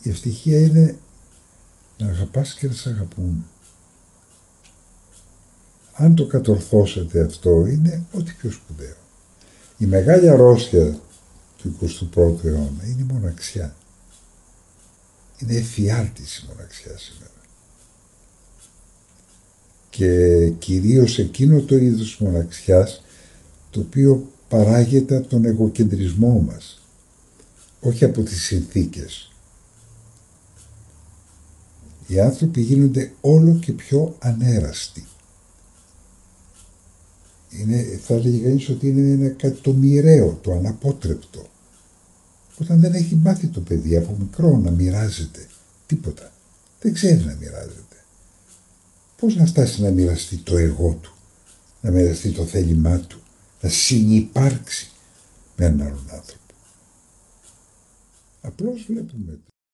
Η ευτυχία είναι να αγαπάς και να σε αγαπούν. Αν το κατορθώσετε αυτό, είναι ό,τι πιο σπουδαίο. Η μεγάλη αρρώστια του 21ου αιώνα είναι η μοναξιά. Είναι εφιάλτης η μοναξιά σήμερα. Και κυρίως εκείνο το είδος μοναξιάς το οποίο παράγεται από τον εγωκεντρισμό μας, όχι από τις συνθήκες. Οι άνθρωποι γίνονται όλο και πιο ανέραστοι. Θα έλεγε κανείς ότι είναι κάτι το μοιραίο, το αναπότρεπτο. Όταν δεν έχει μάθει το παιδί από μικρό να μοιράζεται τίποτα, δεν ξέρει να μοιράζεται. Πώς να φτάσει να μοιραστεί το εγώ του, να μοιραστεί το θέλημά του, να συνυπάρξει με έναν άλλον άνθρωπο. Απλώς βλέπουμε